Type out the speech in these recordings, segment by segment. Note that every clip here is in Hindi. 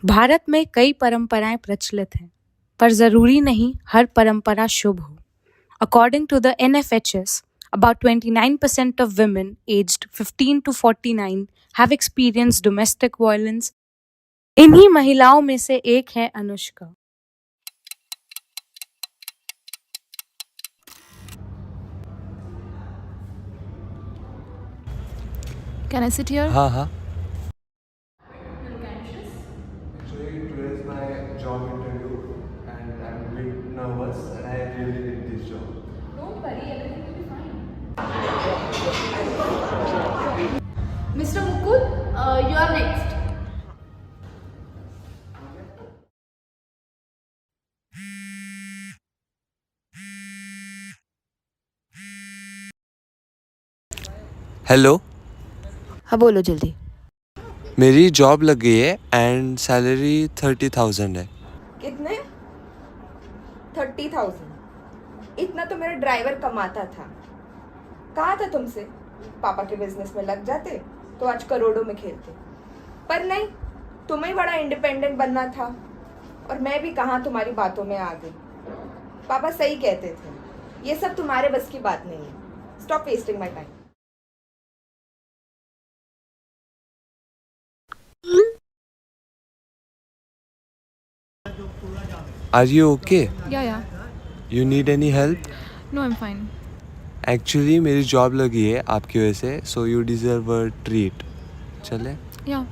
भारत में कई परंपराएं प्रचलित हैं, पर जरूरी नहीं हर परंपरा शुभ हो। According to the NFHS, about 29% of women aged 15 to 49 have experienced domestic violence. इन्हीं महिलाओं में से एक है Anushka. Can I sit here? हाँ हाँ। Actually, today is my job interview and I'm a bit nervous and I really need this job. Don't worry, everything will be fine. Mr. Mukul, you are next. Hello. हाँ बोलो जल्दी। मेरी जॉब लग गई है एंड सैलरी 30,000 है। कितने? 30,000? इतना तो मेरा ड्राइवर कमाता था। कहा था तुमसे पापा के बिजनेस में लग जाते तो आज करोड़ों में खेलते, पर नहीं, तुम्हें बड़ा इंडिपेंडेंट बनना था और मैं भी कहाँ तुम्हारी बातों में आ गई। पापा सही कहते थे, ये सब तुम्हारे बस की बात नहीं है। Stop wasting my time. Are you okay? Yeah. You need any help? No, I'm fine. Actually मेरी जॉब लगी है आपकी वजह से, so you deserve a treat. चले? Yeah.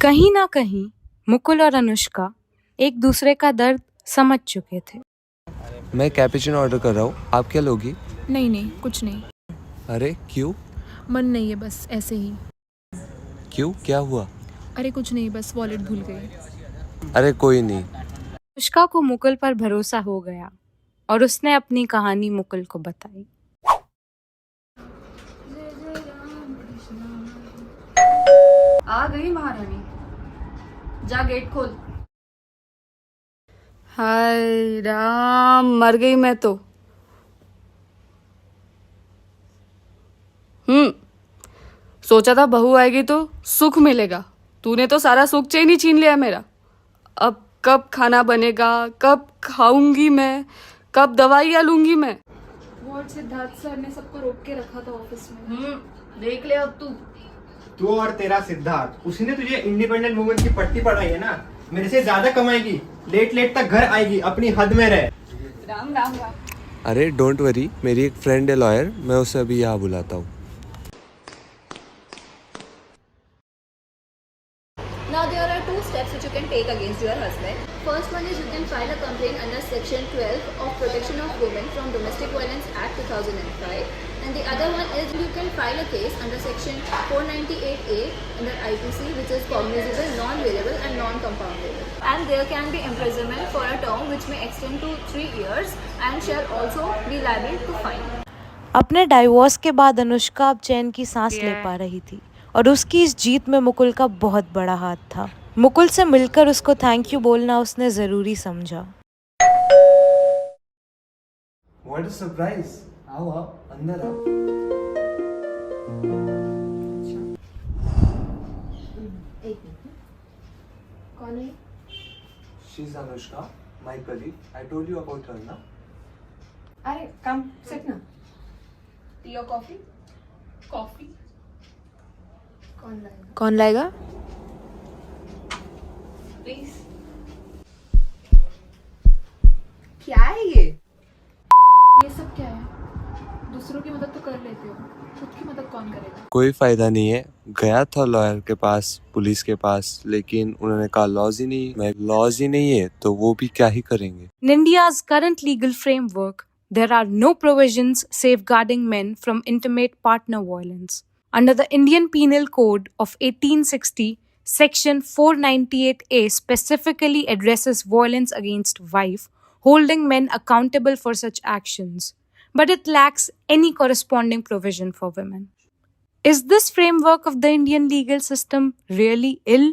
कहीं ना कहीं मुकुल और अनुष्का एक दूसरे का दर्द समझ चुके थे। मैं कैपुचिनो ऑर्डर कर रहा हूँ, आप क्या लोगी? नहीं, कुछ नहीं। अरे क्यों? मन नहीं है, बस ऐसे ही। क्यों, क्या हुआ? अरे कुछ नहीं, बस वॉलेट भूल गई। अरे कोई नहीं। अनुष्का को मुकुल पर भरोसा हो गया और उसने अपनी कहानी मुकुल को बताई। आ गई महारानी, जा गेट खोल। हाय राम, मर गई मैं तो। सोचा था बहू आएगी तो सुख मिलेगा, तूने तो सारा सुख चैन ही छीन लिया मेरा। अब कब खाना बनेगा, कब खाऊंगी मैं, कब दवाइयाँ लूंगी मैं। वॉट सिद्धार्थ सर ने सबको रोक के रखा था ऑफिस में। देख ले अब तू और तेरा सिद्धार्थ, उसी ने तुझे इंडिपेंडेंट वुमन की पट्टी पढ़ाई है ना। मेरे से ज्यादा कमाएगी, लेट तक घर आएगी, अपनी हद में रहे। राम राम राम। अरे डोंट वरी, मेरी एक फ्रेंड है लॉयर, मैं उसे अभी यहाँ बुलाता हूँ। Now there are two steps which you can take against your husband. First one is you can file a complaint under Section 12 of Protection of Women from Domestic Violence Act 2005, and the other one is you can file a case under Section 498A under IPC, which is cognizable, non-variable and non-compoundable. And there can be imprisonment for a term which may extend to 3 years and shall also be liable to fine. अपने डाइवोर्स के बाद अनुष्का अब चैन की सांस ले पा रही थी और उसकी इस जीत में मुकुल का बहुत बड़ा हाथ था। मुकुल से मिलकर उसको थैंक यू बोलना उसने जरूरी समझा। What a surprise! आओ आओ, अंदर आओ। कौन है? She's Anushka, my colleague. I told you about her, ना? अरे कम सिट ना। टी और कॉफी? कॉफी कौन लाएगा? प्लीज। क्या है ये? ये सब क्या है? दूसरों की मदद तो कर लेते हो, खुद की मदद कौन करेगा? कोई फायदा नहीं है। गया था लॉयर के पास, पुलिस के पास, लेकिन उन्होंने कहा लॉज ही नहीं है तो वो भी क्या ही करेंगे। In India's current legal framework, there are no provisions safeguarding men from intimate partner violence. Under the Indian Penal Code of 1860, Section 498A specifically addresses violence against wife, holding men accountable for such actions, but it lacks any corresponding provision for women. Is this framework of the Indian legal system really ill